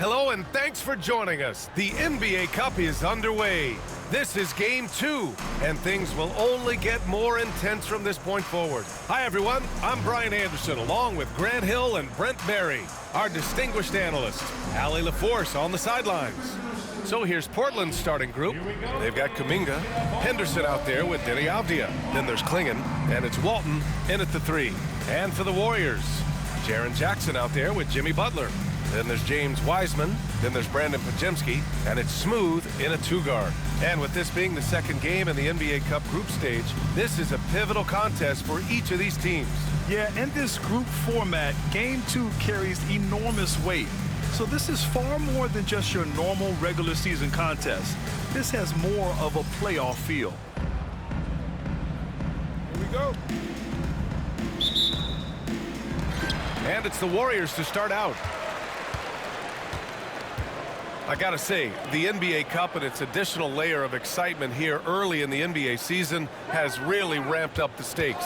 Hello and thanks for joining us. The NBA Cup is underway. This is Game 2, and things will only get more intense from this point forward. Hi everyone, I'm Brian Anderson along with Grant Hill and Brent Barry, our distinguished analysts. Allie LaForce on the sidelines. So here's Portland's starting group. They've got Kuminga, Henderson out there with Deni Avdija. Then there's Klingon, and it's Walton in at the 3. And for the Warriors, Jaren Jackson out there with Jimmy Butler. Then there's James Wiseman, then there's Brandon Podziemski, and it's Smooth in a 2-guard. And with this being the second game in the NBA Cup group stage, this is a pivotal contest for each of these teams. Yeah, in this group format, Game 2 carries enormous weight. So this is far more than just your normal regular season contest. This has more of a playoff feel. Here we go. And it's the Warriors to start out. I gotta say, the NBA Cup and its additional layer of excitement here early in the NBA season has really ramped up the stakes.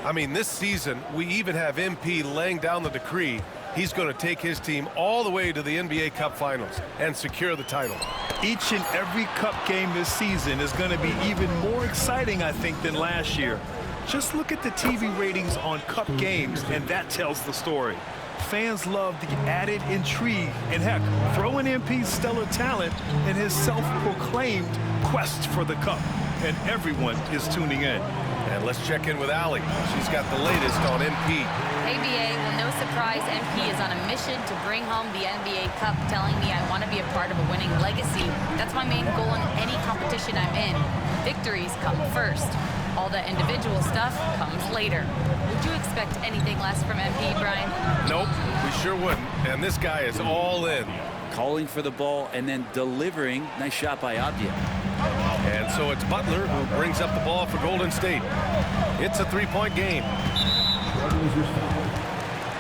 I mean, this season, we even have MP laying down the decree. He's going to take his team all the way to the NBA Cup Finals and secure the title. Each and every Cup game this season is going to be even more exciting, I think, than last year. Just look at the TV ratings on Cup games, and that tells the story. Fans love the added intrigue, and heck, throw in MP's stellar talent and his self-proclaimed quest for the Cup, and everyone is tuning in. And let's check in with Allie. She's got the latest on MP. Hey, BA. Well, no surprise, MP is on a mission to bring home the NBA Cup, telling me I want to be a part of a winning legacy. That's my main goal in any competition I'm in. Victories come first. All the individual stuff comes later. Would you expect anything less from MP, Brian? Nope, we sure wouldn't. And this guy is all in. Calling for the ball and then delivering. Nice shot by Avdija. And so it's Butler who brings up the ball for Golden State. It's a 3-point game.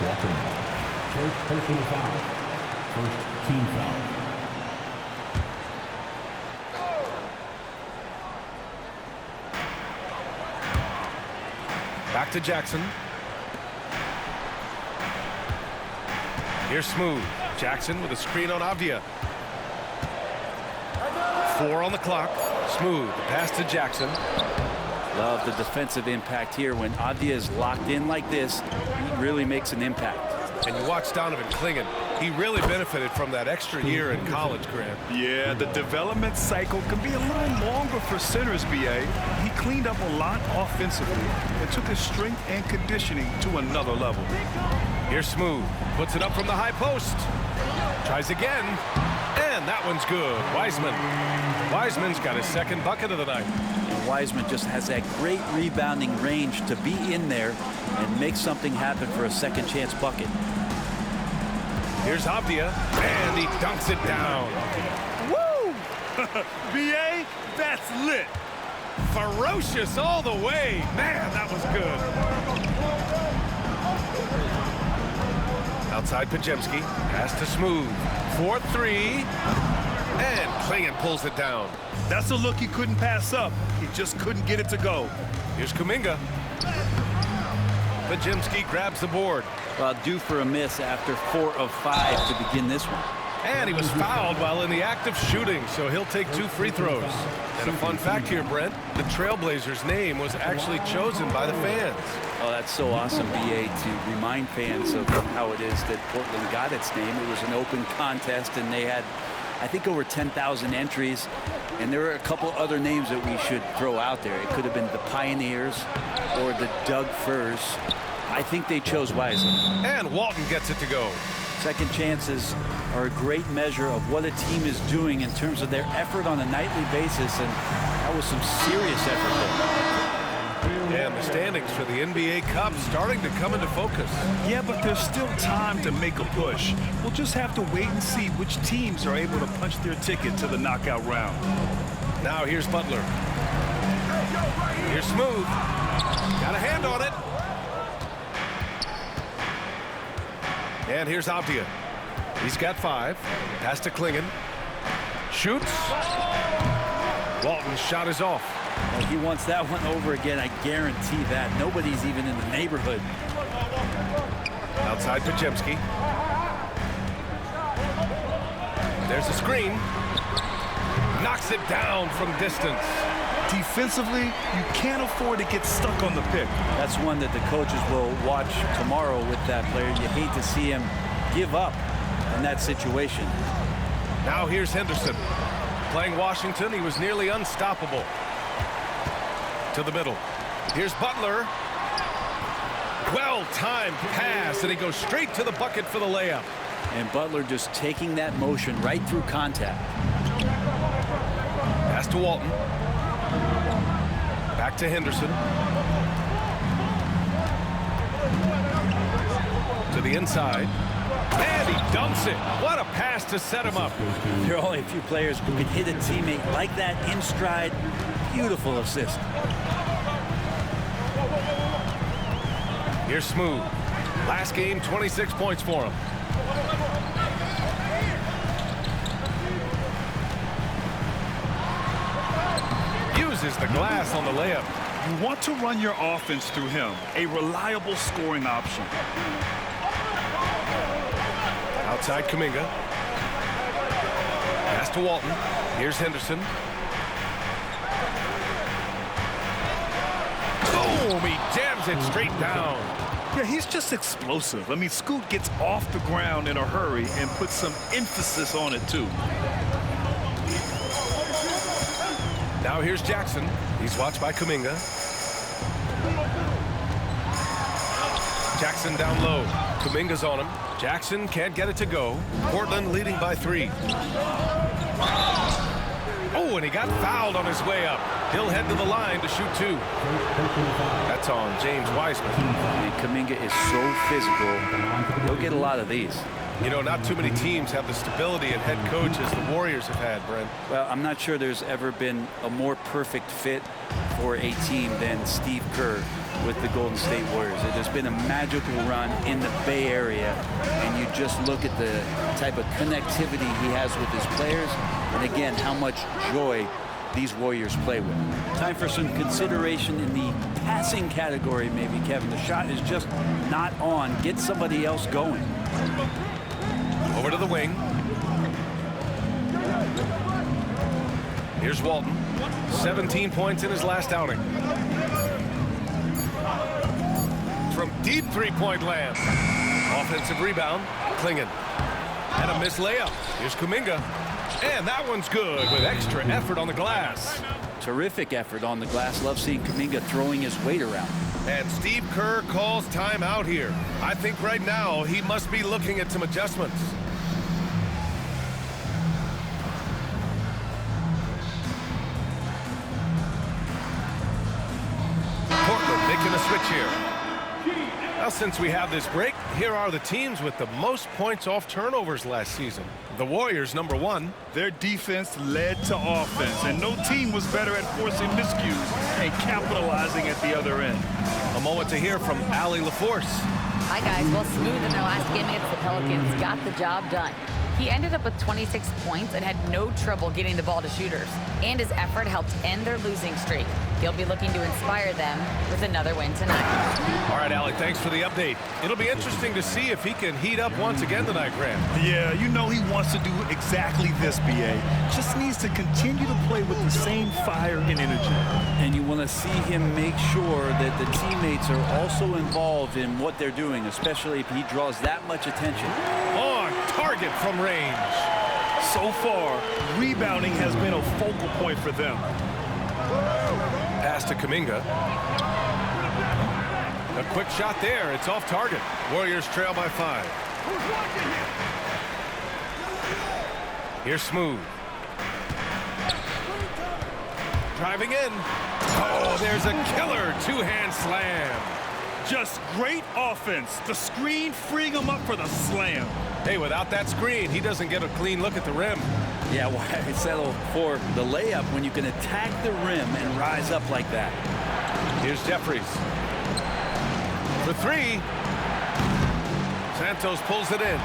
Walker. First personal foul. First team foul. Back to Jackson. Here's Smooth. Jackson with a screen on Avdija. 4 on the clock. Smooth. Pass to Jackson. Love the defensive impact here. When Avdija is locked in like this, he really makes an impact. And you watch Donovan Klingon. He really benefited from that extra year in college, Grant. Yeah, the development cycle can be a little longer for centers, BA. He cleaned up a lot offensively and took his strength and conditioning to another level. Here's Smooth. Puts it up from the high post. Tries again. And that one's good. Wiseman. Wiseman's got his second bucket of the night. Wiseman just has that great rebounding range to be in there and make something happen for a second chance bucket. Here's Avdija, and he dunks it down. Woo! BA, that's lit. Ferocious all the way. Man, that was good. Outside Podziemski, pass to Smooth. 4-3, and Klingon pulls it down. That's a look he couldn't pass up. He just couldn't get it to go. Here's Kuminga. Podziemski grabs the board. Well, due for a miss after 4 of 5 to begin this one. And he was fouled while in the act of shooting, so he'll take 2 free throws. And a fun fact here, Brent, the Trailblazers' name was actually chosen by the fans. Oh, that's so awesome, BA, to remind fans of how it is that Portland got its name. It was an open contest, and they had, I think, over 10,000 entries. And there were a couple other names that we should throw out there. It could have been the Pioneers or the Doug Furs. I think they chose wisely. And Walton gets it to go. Second chances are a great measure of what a team is doing in terms of their effort on a nightly basis, and that was some serious effort there. And the standings for the NBA Cup starting to come into focus. Yeah, but there's still time to make a push. We'll just have to wait and see which teams are able to punch their ticket to the knockout round. Now here's Butler. Here's Smooth. Got a hand on it. And here's Avdija. He's got 5. Pass to Klingon. Shoots. Walton's shot is off. Well, he wants that one over again, I guarantee that. Nobody's even in the neighborhood. Outside Podziemski. There's a screen. Knocks it down from distance. Defensively, you can't afford to get stuck on the pick. That's one that the coaches will watch tomorrow with that player. You hate to see him give up in that situation. Now here's Henderson. Playing Washington, he was nearly unstoppable. To the middle. Here's Butler. Well-timed pass, and he goes straight to the bucket for the layup. And Butler just taking that motion right through contact. Pass to Walton. Back to Henderson. To the inside. And he dunks it. What a pass to set him up. There are only a few players who can hit a teammate like that in stride. Beautiful assist. Here's Smooth. Last game, 26 points for him. Uses the glass on the layup. You want to run your offense through him, a reliable scoring option. Outside Kuminga. Pass to Walton. Here's Henderson. Boom! He jams it straight down. Yeah, he's just explosive. I mean, Scoot gets off the ground in a hurry and puts some emphasis on it, too. Now here's Jackson. He's watched by Kuminga. Jackson down low. Kuminga's on him. Jackson can't get it to go. Portland leading by 3. Oh, and he got fouled on his way up. He'll head to the line to shoot 2. That's on James Wiseman. And Kuminga is so physical. He'll get a lot of these. You know, not too many teams have the stability and head coach as the Warriors have had, Brent. Well, I'm not sure there's ever been a more perfect fit for a team than Steve Kerr with the Golden State Warriors. It has been a magical run in the Bay Area, and you just look at the type of connectivity he has with his players, and again, how much joy these Warriors play with. Time for some consideration in the passing category, maybe, Kevin. The shot is just not on. Get somebody else going. Over to the wing. Here's Walton. 17 points in his last outing. From deep three-point land. Offensive rebound. Klingon. And a missed layup. Here's Kuminga. And that one's good with extra effort on the glass. Terrific effort on the glass. Love seeing Kuminga throwing his weight around. And Steve Kerr calls timeout here. I think right now he must be looking at some adjustments. Portland making a switch here. Now, since we have this break, here are the teams with the most points off turnovers last season. The Warriors, number 1. Their defense led to offense, and no team was better at forcing miscues and capitalizing at the other end. A moment to hear from Allie LaForce. Hi, guys. Well, Smooth in their last game against the Pelicans got the job done. He ended up with 26 points and had no trouble getting the ball to shooters. And his effort helped end their losing streak. He'll be looking to inspire them with another win tonight. All right, Allie, thanks for the update. It'll be interesting to see if he can heat up once again tonight, Grant. Yeah, you know he wants to do exactly this, BA. Just needs to continue to play with the same fire and energy. And you want to see him make sure that the teammates are also involved in what they're doing, especially if he draws that much attention. On target from range. So far, rebounding has been a focal point for them. Pass to Kuminga. A quick shot there. It's off target. Warriors trail by 5. Here's Smooth. Driving in. Oh, there's a killer two-hand slam. Just great offense. The screen freeing him up for the slam. Hey, without that screen, he doesn't get a clean look at the rim. Yeah, why settle for the layup when you can attack the rim and rise up like that? Here's Jeffries. For 3. Santos pulls it in.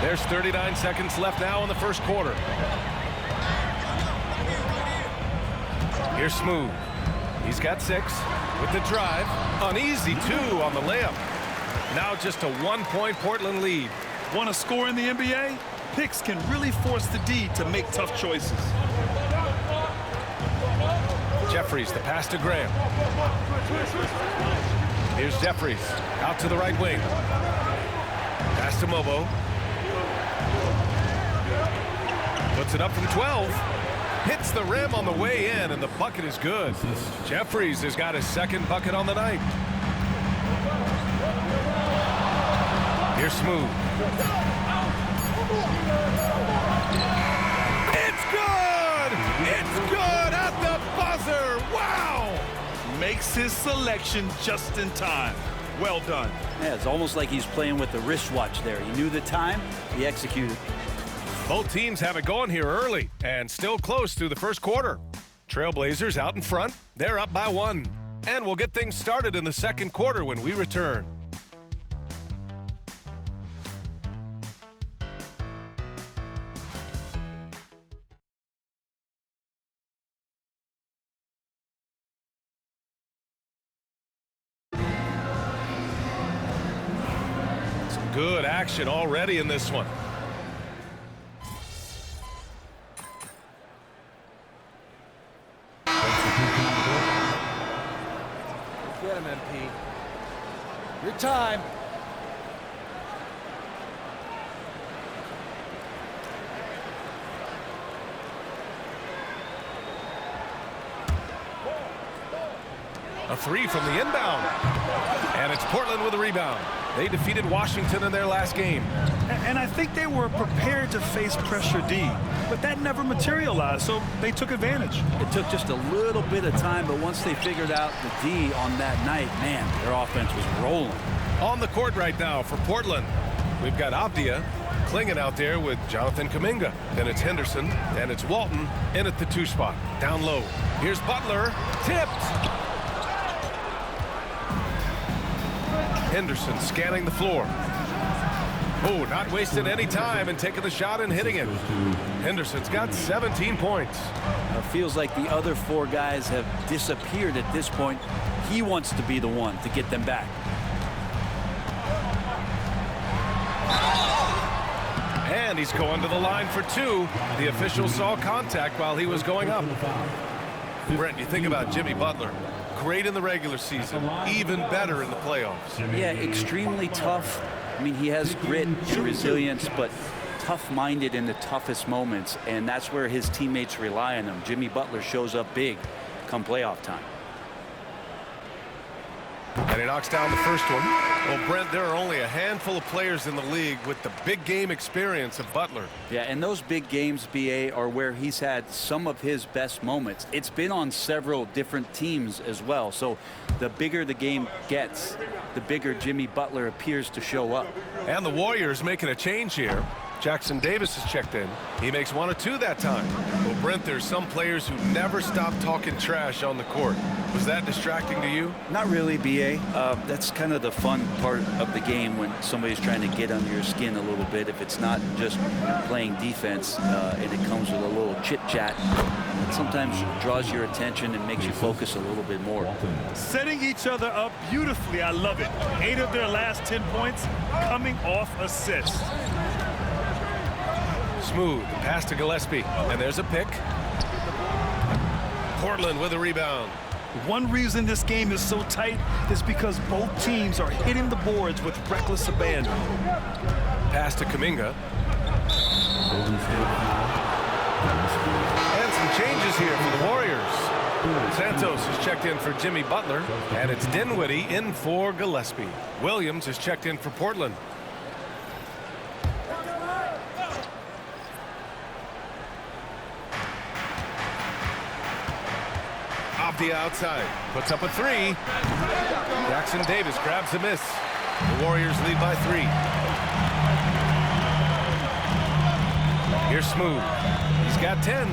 There's 39 seconds left now in the first quarter. Here's Smooth. He's got 6 with the drive. An easy 2 on the layup. Now just a 1-point Portland lead. Want to score in the NBA? Picks can really force the D to make tough choices. Jeffries, the pass to Graham. Here's Jeffries, out to the right wing. Pass to Mobo. Puts it up from 12. Hits the rim on the way in, and the bucket is good. Jeffries has got his second bucket on the night. Here's Smooth. It's good! It's good at the buzzer! Wow! Makes his selection just in time. Well done. Yeah, it's almost like he's playing with the wristwatch there. He knew the time, he executed. Both teams have it going here early and still close through the first quarter. Trailblazers out in front. They're up by 1. And we'll get things started in the second quarter when we return. Some good action already in this one. Get him, MP. Your time. A 3 from the inbound. And it's Portland with a rebound. They defeated Washington in their last game. And I think they were prepared to face pressure D, but that never materialized, so they took advantage. It took just a little bit of time, but once they figured out the D on that night, man, their offense was rolling. On the court right now for Portland, we've got Avdia clinging out there with Jonathan Kuminga. Then it's Henderson, and it's Walton in at the 2 spot. Down low. Here's Butler. Tipped. Henderson scanning the floor. Oh, not wasting any time and taking the shot and hitting it. Henderson's got 17 points. It feels like the other 4 guys have disappeared at this point. He wants to be the one to get them back. And he's going to the line for 2. The official saw contact while he was going up. Brent, you think about Jimmy Butler. Great in the regular season, even better in the playoffs. Yeah, extremely tough. I mean, he has grit and resilience, but tough-minded in the toughest moments, and that's where his teammates rely on him. Jimmy Butler shows up big come playoff time. And he knocks down the first one. Well, Brent, there are only a handful of players in the league with the big game experience of Butler. Yeah, and those big games, BA, are where he's had some of his best moments. It's been on several different teams as well. So the bigger the game gets, the bigger Jimmy Butler appears to show up. And the Warriors making a change here. Jackson Davis has checked in. He makes 1 or 2 that time. Well, Brent, there's some players who never stop talking trash on the court. Was that distracting to you? Not really, BA. That's kind of the fun part of the game when somebody's trying to get under your skin a little bit. If it's not just playing defense and it comes with a little chit-chat, it sometimes draws your attention and makes you focus a little bit more. Setting each other up beautifully. I love it. 8 of their last 10 points coming off assists. Smooth, pass to Gillespie, and there's a pick. Portland with a rebound. One reason this game is so tight is because both teams are hitting the boards with reckless abandon. Pass to Kuminga. And some changes here for the Warriors. Santos has checked in for Jimmy Butler, and it's Dinwiddie in for Gillespie. Williams has checked in for Portland. The outside, puts up a 3. Jackson Davis grabs a miss. The Warriors lead by 3. Here's Smooth. He's got 10.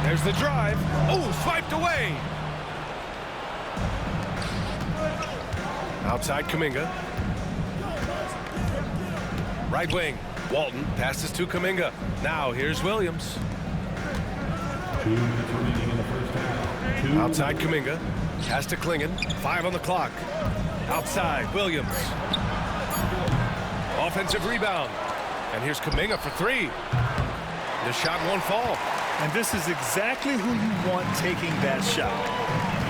There's the drive. Oh, swiped away. Outside Kuminga. Right wing. Walton passes to Kuminga. Now here's Williams. 2 minutes remaining in the first half. Outside Kuminga. Pass to Klingon. 5 on the clock. Outside, Williams. Offensive rebound. And here's Kuminga for 3. The shot won't fall. And this is exactly who you want taking that shot.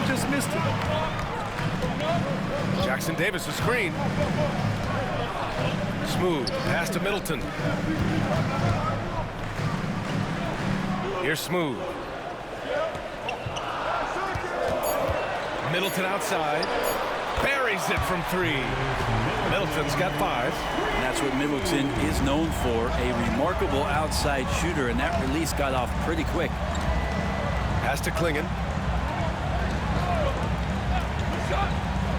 You just missed it. Jackson Davis, a screen. Smooth. Pass to Middleton. Here's Smooth. Middleton outside. Buries it from 3. Middleton's got 5. And that's what Middleton is known for, a remarkable outside shooter, and that release got off pretty quick. Pass to Klingon.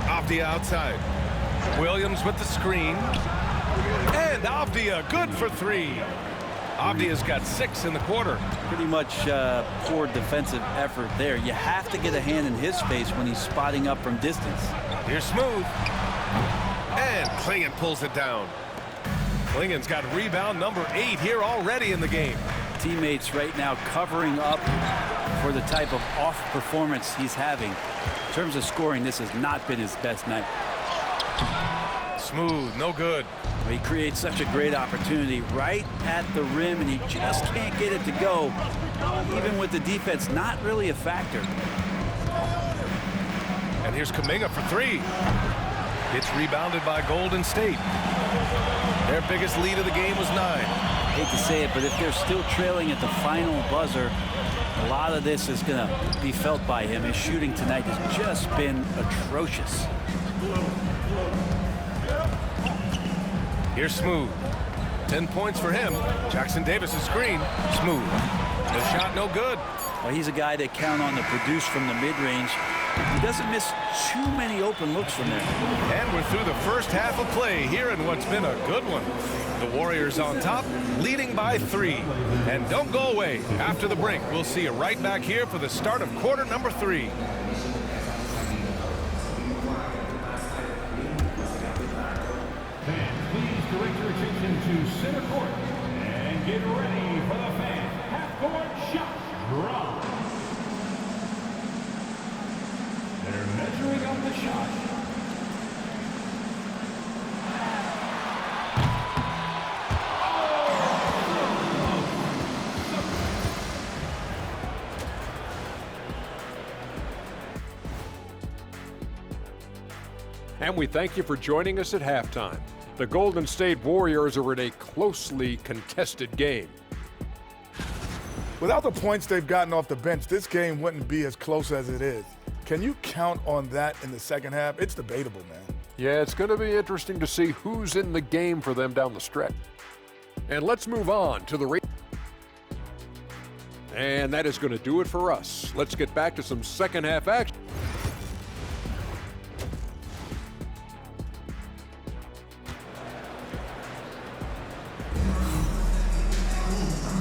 Avdia outside. Williams with the screen. And Avdia good for 3. Avdia's got 6 in the quarter. Pretty much poor defensive effort there. You have to get a hand in his face when he's spotting up from distance. Here's Smooth. And Klingon pulls it down. Klingon's got rebound number 8 here already in the game. Teammates right now covering up for the type of off performance he's having. In terms of scoring, this has not been his best night. Smooth, no good. He creates such a great opportunity right at the rim, and he just can't get it to go, even with the defense not really a factor. And here's Kuminga for 3. It's rebounded by Golden State. Their biggest lead of the game was 9. Hate to say it, but if they're still trailing at the final buzzer, a lot of this is going to be felt by him. His shooting tonight has just been atrocious. Here's Smooth. 10 points for him. Jackson Davis' screen. Smooth. The shot no good. Well, he's a guy they count on to produce from the mid-range. He doesn't miss too many open looks from there. And we're through the first half of play here in what's been a good one. The Warriors on top, leading by 3. And don't go away. After the break, we'll see you right back here for the start of quarter number 3. Fans, please direct your attention to center court and get ready for the fan half-court shot drop. They're measuring up the shot. And we thank you for joining us at halftime. The Golden State Warriors are in a closely contested game. Without the points they've gotten off the bench, this game wouldn't be as close as it is. Can you count on that in the second half? It's debatable, man. Yeah, it's going to be interesting to see who's in the game for them down the stretch. And let's move on to the And that is going to do it for us. Let's get back to some second half action.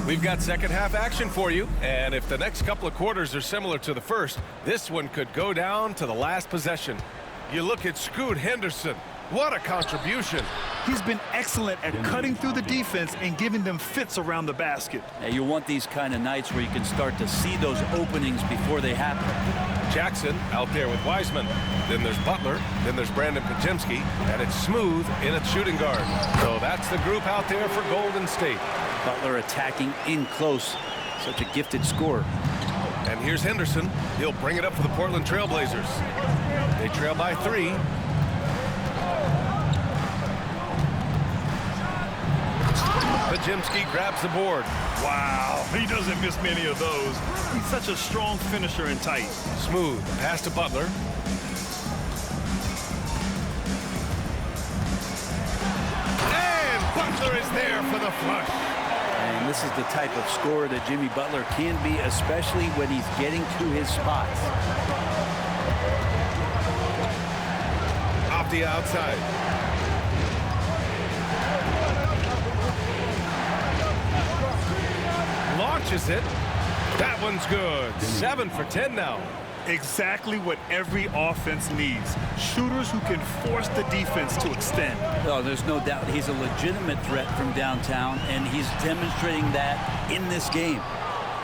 We've got second half action for you, and if the next couple of quarters are similar to the first, this one could go down to the last possession. You look at Scoot Henderson. What a contribution. He's been excellent at cutting through the defense and giving them fits around the basket. Now, you want these kind of nights where you can start to see those openings before they happen. Jackson out there with Wiseman. Then there's Butler. Then there's Brandon Podziemski. And it's Smooth in at shooting guard. So that's the group out there for Golden State. Butler attacking in close. Such a gifted scorer. And here's Henderson. He'll bring it up for the Portland Trail Blazers. They trail by 3. Podziemski grabs the board. Wow, he doesn't miss many of those. He's such a strong finisher and tight. Smooth. Pass to Butler. And Butler is there for the flush. And this is the type of scorer that Jimmy Butler can be, especially when he's getting to his spots. Off the outside. Launches it. That one's good. 7 for 10 now. Exactly what every offense needs. Shooters who can force the defense to extend. Oh, there's no doubt he's a legitimate threat from downtown, and he's demonstrating that in this game.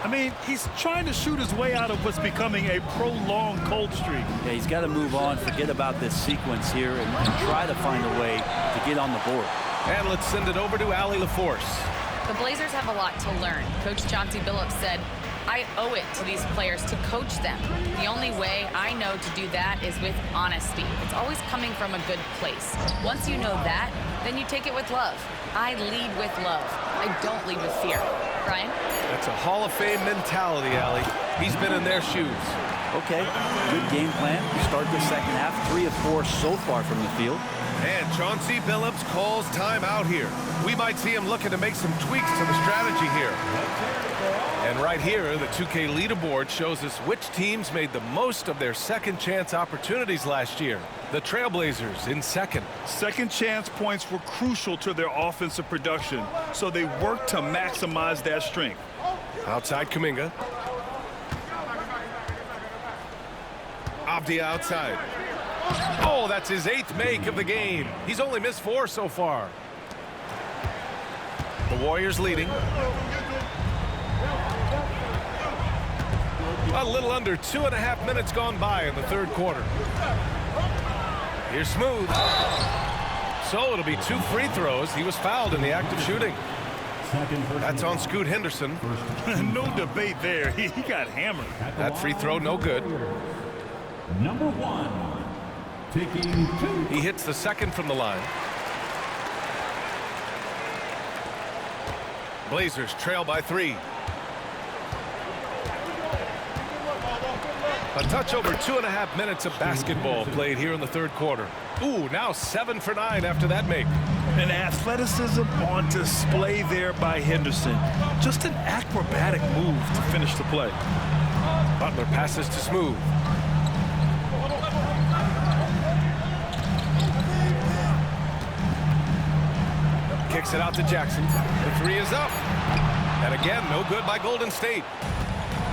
I mean, he's trying to shoot his way out of what's becoming a prolonged cold streak. Yeah, he's got to move on, forget about this sequence here, and try to find a way to get on the board. And let's send it over to Allie LaForce. The Blazers have a lot to learn. Coach Chauncey Billups said, I owe it to these players to coach them. The only way I know to do that is with honesty. It's always coming from a good place. Once you know that, then you take it with love. I lead with love. I don't lead with fear. Brian? That's a Hall of Fame mentality, Allie. He's been in their shoes. Okay, good game plan. Start the second half, 3 of 4 so far from the field. And Chauncey Billups calls timeout here. We might see him looking to make some tweaks to the strategy here. And right here, the 2K leaderboard shows us which teams made the most of their second chance opportunities last year. The Trailblazers in second. Second chance points were crucial to their offensive production, so they worked to maximize that strength. Outside Kuminga. Avdia outside. Oh, that's his 8th make of the game. He's only missed 4 so far. The Warriors leading. A little under 2.5 minutes gone by in the third quarter. Here's Smooth. So it'll be 2 free throws. He was fouled in the act of shooting. That's on Scoot Henderson. No debate there. He got hammered. That free throw no good. Number 1, taking 2. He hits the second from the line. Blazers trail by 3. A touch over 2.5 minutes of basketball played here in the third quarter. Ooh, now 7 for 9 after that make. And athleticism on display there by Henderson. Just an acrobatic move to finish the play. Butler passes to Smooth. Kicks it out to Jackson. The 3 is up. And again, no good by Golden State.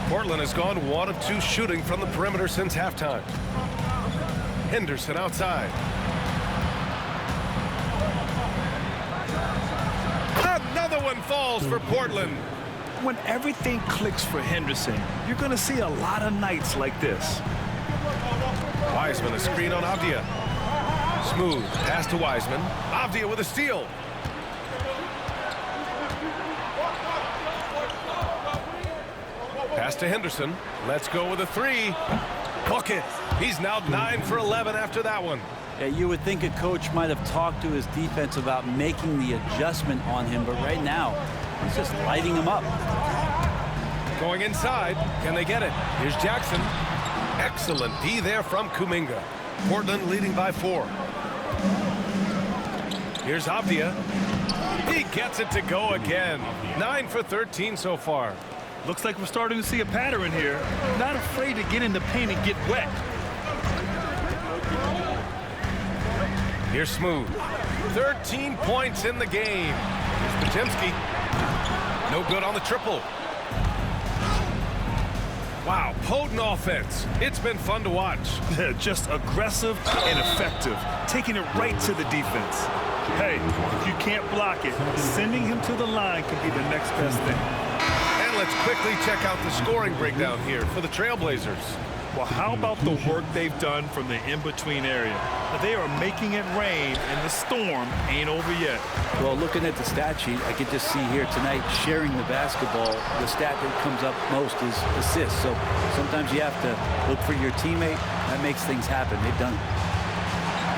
Portland has gone 1 of 2 shooting from the perimeter since halftime. Henderson outside. Another one falls for Portland. When everything clicks for Henderson, you're going to see a lot of nights like this. Wiseman, a screen on Avdia. Smooth pass to Wiseman. Avdia with a steal. Pass to Henderson. Let's go with a 3. Bucket. He's now 9 for 11 after that one. Yeah, you would think a coach might have talked to his defense about making the adjustment on him, but right now, he's just lighting him up. Going inside. Can they get it? Here's Jackson. Excellent D there from Kuminga. Portland leading by 4. Here's Avdia. He gets it to go again. 9 for 13 so far. Looks like we're starting to see a pattern here. Not afraid to get in the paint and get wet. Here's Smooth. 13 points in the game. Here's Podziemski. No good on the triple. Wow, potent offense. It's been fun to watch. Just aggressive and effective, taking it right to the defense. Hey, if you can't block it, sending him to the line could be the next best thing. And let's quickly check out the scoring breakdown here for the Trailblazers. Well, how about the work they've done from the in-between area? They are making it rain, and the storm ain't over yet. Well, looking at the stat sheet, I could just see here tonight, sharing the basketball, the stat that comes up most is assists. So sometimes you have to look for your teammate. That makes things happen. They've done it.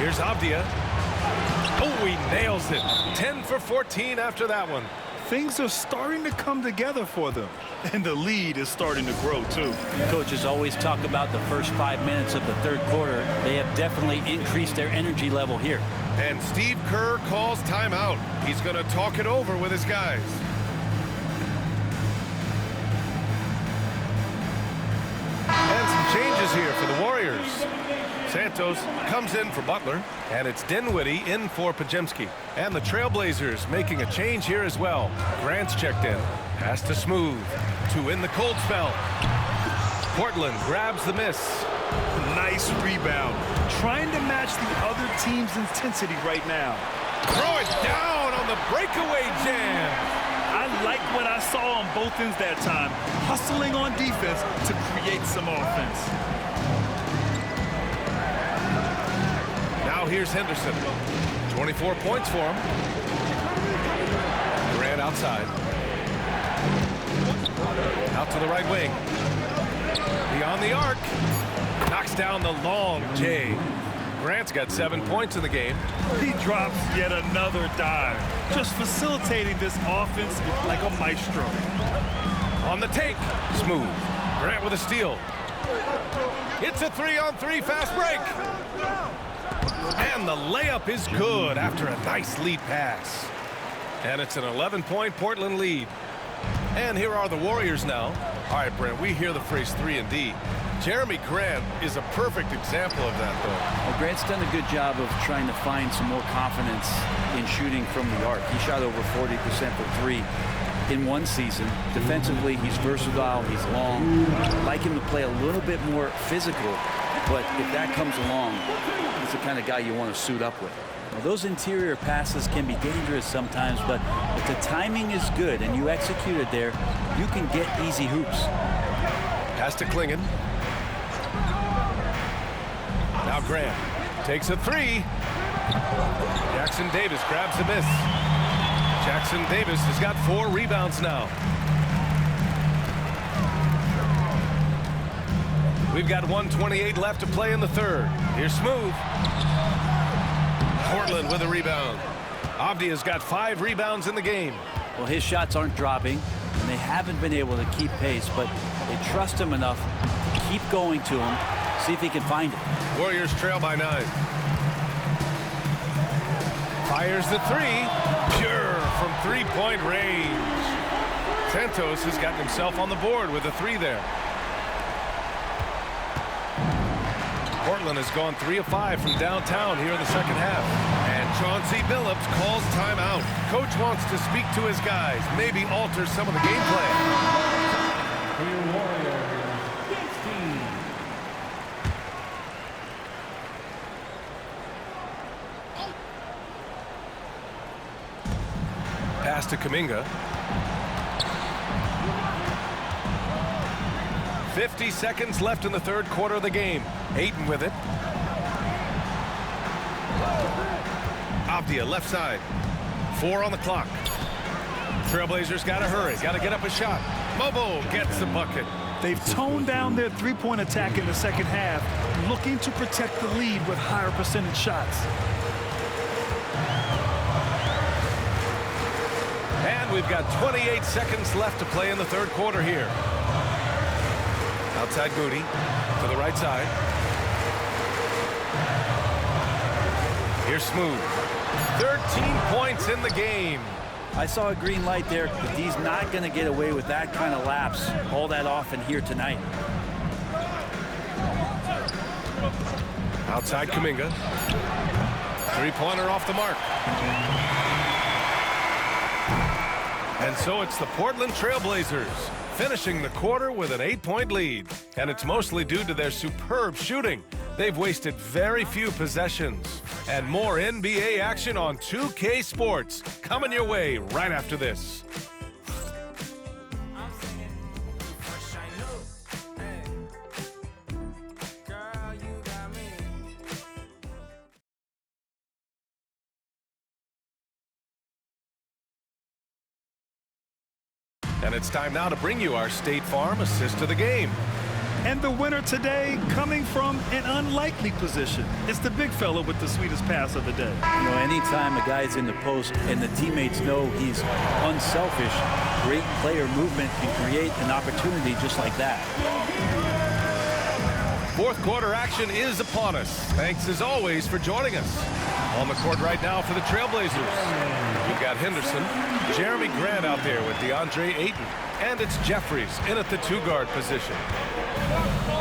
Here's Avdia. Oh, he nails it. 10 for 14 after that one. Things are starting to come together for them, and the lead is starting to grow, too. Coaches always talk about the first 5 minutes of the third quarter. They have definitely increased their energy level here. And Steve Kerr calls timeout. He's going to talk it over with his guys. And some changes here for the Warriors. Santos comes in for Butler, and it's Dinwiddie in for Podziemski. And the Trailblazers making a change here as well. Grant's checked in. Pass to Smooth. 2 in the cold spell. Portland grabs the miss. Nice rebound. Trying to match the other team's intensity right now. Throw it down on the breakaway jam. I like what I saw on both ends that time, hustling on defense to create some offense. Now here's Henderson. 24 points for him. Grant outside. Out to the right wing. Beyond the arc. Knocks down the long J. Grant's got 7 points in the game. He drops yet another dive, just facilitating this offense like a maestro. On the take. Smooth. Grant with a steal. It's a 3-on-3 fast break. And the layup is good after a nice lead pass. And it's an 11-point Portland lead. And here are the Warriors now. All right, Brent, we hear the phrase 3-and-D. Jeremy Grant is a perfect example of that, though. Well, Grant's done a good job of trying to find some more confidence in shooting from the arc. He shot over 40% for three in one season. Defensively, he's versatile, he's long. I'd like him to play a little bit more physical, but if that comes along, he's the kind of guy you want to suit up with. Now, those interior passes can be dangerous sometimes, but if the timing is good and you execute it there, you can get easy hoops. Pass to Klingon. Now Grant takes a three. Jackson Davis grabs the miss. Jackson Davis has got 4 rebounds now. We've got 1:28 left to play in the third. Here's Smooth. Portland with a rebound. Avdia's got 5 rebounds in the game. Well, his shots aren't dropping, and they haven't been able to keep pace, but they trust him enough to keep going to him, see if he can find it. Warriors trail by 9. Fires the three. Pure from 3-point range. Santos has gotten himself on the board with a 3 there. Portland has gone 3 of 5 from downtown here in the second half. And Chauncey Billups calls timeout. Coach wants to speak to his guys, maybe alter some of the game plan. Pass to Kuminga. 50 seconds left in the third quarter of the game. Ayton with it. Avdia left side. 4 on the clock. Trailblazers got to hurry. Got to get up a shot. Mobo gets the bucket. They've toned down their three-point attack in the second half, looking to protect the lead with higher percentage shots. And we've got 28 seconds left to play in the third quarter here. Outside Moody to the right side. Here's Smooth. 13 points in the game. I saw a green light there, but he's not going to get away with that kind of lapse all that often here tonight. Outside Kuminga. 3-pointer off the mark. And so it's the Portland Trailblazers finishing the quarter with an 8-point lead. And it's mostly due to their superb shooting. They've wasted very few possessions. And more NBA action on 2K Sports coming your way right after this. And it's time now to bring you our State Farm assist of the game. And the winner today coming from an unlikely position. It's the big fella with the sweetest pass of the day. You know, anytime a guy's in the post and the teammates know he's unselfish, great player movement can create an opportunity just like that. Fourth quarter action is upon us. Thanks as always for joining us. On the court right now for the Trailblazers. We've got Henderson, Jeremy Grant out there with DeAndre Ayton. And it's Jeffries in at the 2-guard position.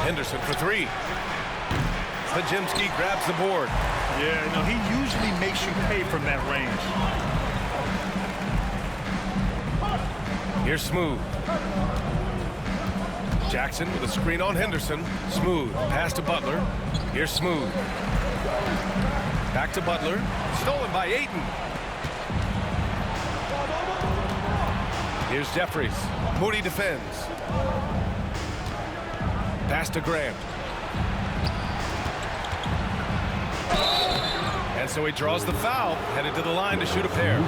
Henderson for 3. Podziemski grabs the board. Yeah, no, he usually makes you pay from that range. Here's Smooth. Jackson with a screen on Henderson. Smooth. Pass to Butler. Here's Smooth. Back to Butler. Stolen by Ayton. Here's Jeffries. Moody defends. Pass to Grant. And so he draws the foul, headed to the line to shoot a pair.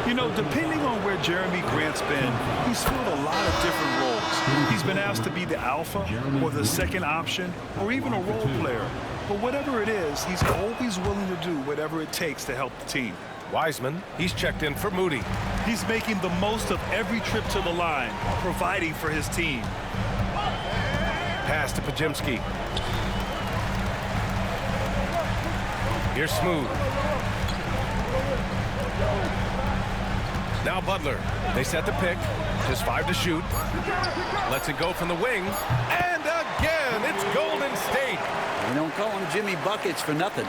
You know, depending on where Jeremy Grant's been, he's filled a lot of different roles. He's been asked to be the alpha or the second option or even a role player. But whatever it is, he's always willing to do whatever it takes to help the team. Wiseman, he's checked in for Moody. He's making the most of every trip to the line, providing for his team. Pass to Podziemski. Here's Smooth. Now Butler. They set the pick. Just 5 to shoot. Lets it go from the wing. And again, it's Golden State. We don't call him Jimmy Buckets for nothing.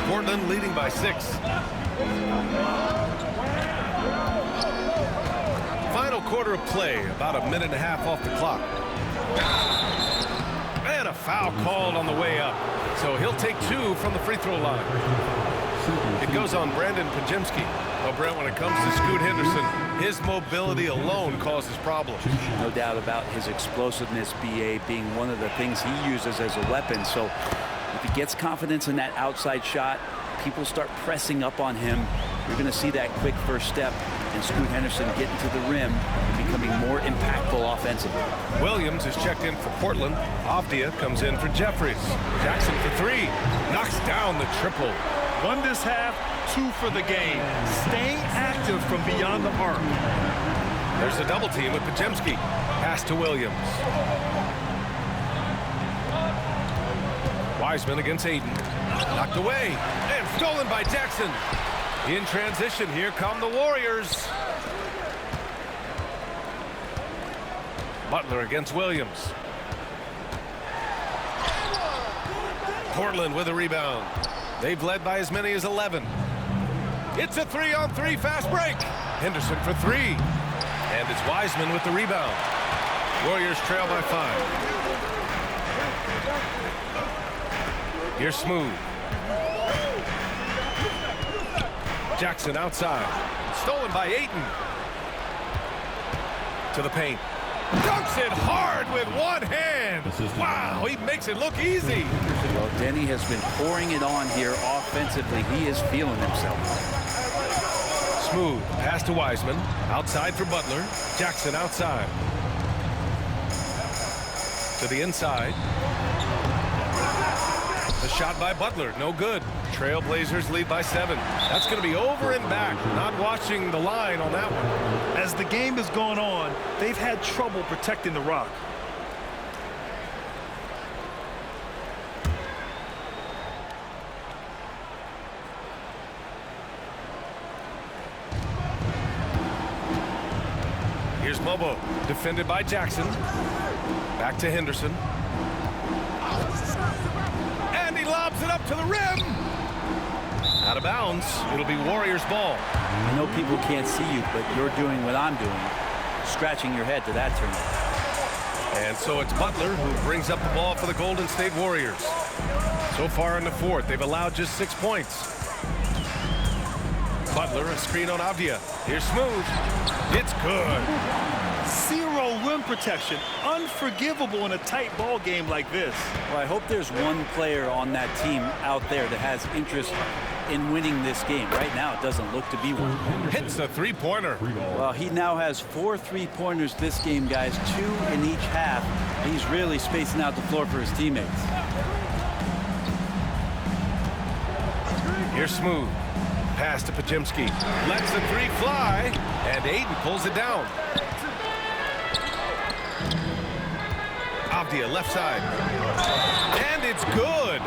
Portland leading by 6. Final quarter of play, about a minute and a half off the clock. And a foul called on the way up. So he'll take 2 from the free throw line. It goes on Brandon Podziemski. Well, Brent, when it comes to Scoot Henderson, his mobility alone causes problems. No doubt about his explosiveness, BA, being one of the things he uses as a weapon. So if he gets confidence in that outside shot, people start pressing up on him. You're going to see that quick first step and Scoot Henderson getting to the rim and becoming more impactful offensively. Williams is checked in for Portland. Avdia comes in for Jeffries. Jackson for 3. Knocks down the triple. 1 this half, 2 for the game. Staying active from beyond the arc. There's a double team with Podziemski. Pass to Williams. Wiseman against Aiden. Knocked away and stolen by Jackson. In transition, here come the Warriors. Butler against Williams. Portland with a rebound. They've led by as many as 11. It's a 3-on-3 fast break. Henderson for 3. And it's Wiseman with the rebound. Warriors trail by 5. Here's Smooth. Jackson outside. Stolen by Ayton. To the paint. Dunks it hard with one hand. Wow, he makes it look easy. Well, Denny has been pouring it on here offensively. He is feeling himself. Smooth. Pass to Wiseman. Outside for Butler. Jackson outside. To the inside. The shot by Butler, no good. Trailblazers lead by 7. That's going to be over and back. Not watching the line on that one. As the game has gone on, they've had trouble protecting the rock. Here's Mobo, defended by Jackson. Back to Henderson. And he lobs it up to the rim. Out of bounds. It'll be Warriors ball. I know people can't see you, but you're doing what I'm doing. Scratching your head to that turnover. And so it's Butler who brings up the ball for the Golden State Warriors. So far in the 4th, they've allowed just 6 points. Butler, a screen on Avdia. Here's Smooth. It's good. 0 rim protection. Unforgivable in a tight ball game like this. Well, I hope there's one player on that team out there that has interest in winning this game. Right now, it doesn't look to be one. Hits a 3-pointer. Well, he now has 4 3-pointers this game, guys. 2 in each half. He's really spacing out the floor for his teammates. Here's Smooth. Pass to Podziemski. Lets the 3 fly, and Ayton pulls it down. Avdia left side. And it's good.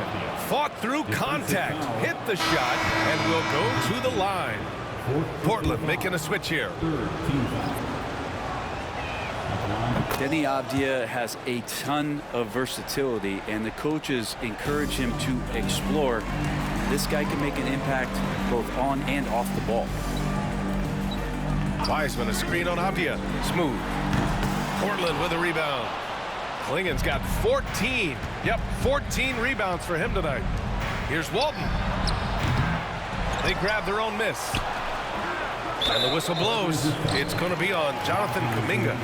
Fought through contact. Hit the shot and will go to the line. Portland making a switch here. Denny Avdia has a ton of versatility, and the coaches encourage him to explore. This guy can make an impact both on and off the ball. Wiseman, a screen on Avdia. Smooth. Portland with a rebound. Klingen's got 14. Yep, 14 rebounds for him tonight. Here's Walton. They grab their own miss. And the whistle blows. It's going to be on Jonathan Kuminga.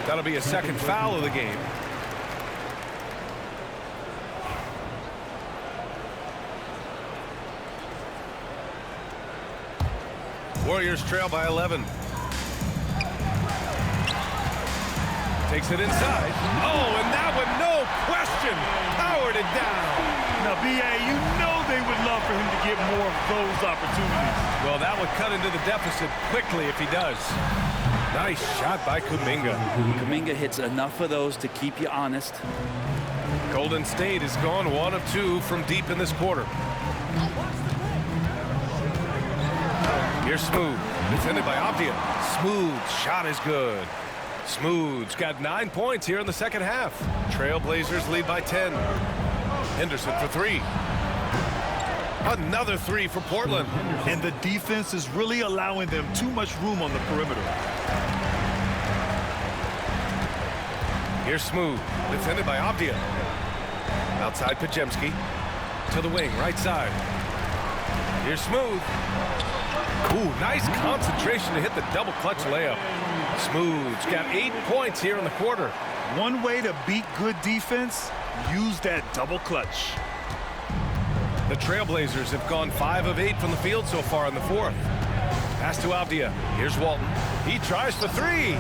That'll be a second foul of the game. Warriors trail by 11. Takes it inside. Oh, and that one, no question, powered it down. Now, B.A., you know they would love for him to get more of those opportunities. Well, that would cut into the deficit quickly if he does. Nice shot by Kuminga. Kuminga hits enough of those to keep you honest. Golden State has gone 1 of 2 from deep in this quarter. Here's Smooth, defended by Avdija. Smooth shot is good. Smooth's got 9 points here in the second half. Trailblazers lead by 10. Henderson for 3. Another 3 for Portland. And the defense is really allowing them too much room on the perimeter. Here's Smooth, defended by Avdija. Outside Podziemski. To the wing, right side. Here's Smooth. Ooh, nice concentration to hit the double clutch layup. Smooth's got 8 points here in the quarter. One way to beat good defense, use that double clutch. The Trailblazers have gone 5 of 8 from the field so far in the fourth. Pass to Avdija. Here's Walton. He tries for 3.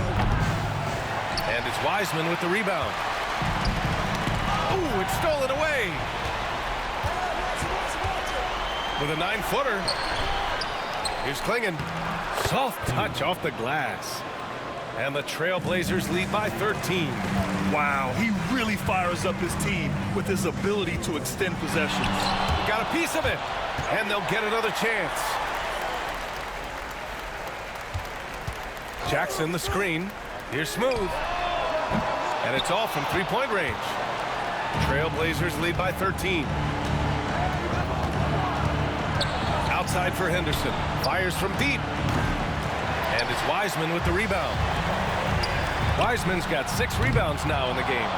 And it's Wiseman with the rebound. Ooh, it's stolen away. With a 9-footer. Here's Klingon. Soft touch off the glass. And the Trailblazers lead by 13. Wow, he really fires up his team with his ability to extend possessions. Got a piece of it, and they'll get another chance. Jackson the screen. Here's Smooth. And it's off from 3-point range. Trailblazers lead by 13. Outside for Henderson. Fires from deep. And it's Wiseman with the rebound. Wiseman's got 6 rebounds now in the game.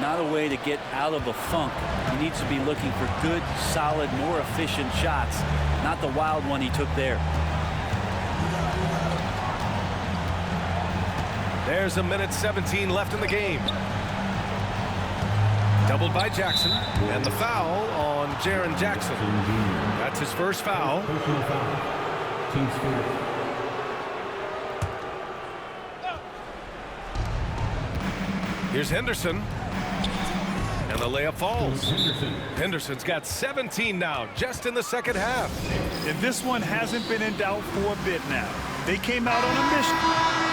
Not a way to get out of a funk. He needs to be looking for good, solid, more efficient shots, not the wild one he took there. There's a minute 17 left in the game. Doubled by Jackson, and the foul on Jaren Jackson. That's his first foul. Team foul. Here's Henderson. And the layup falls. Henderson's got 17 now, just in the second half. And this one hasn't been in doubt for a bit now. They came out on a mission.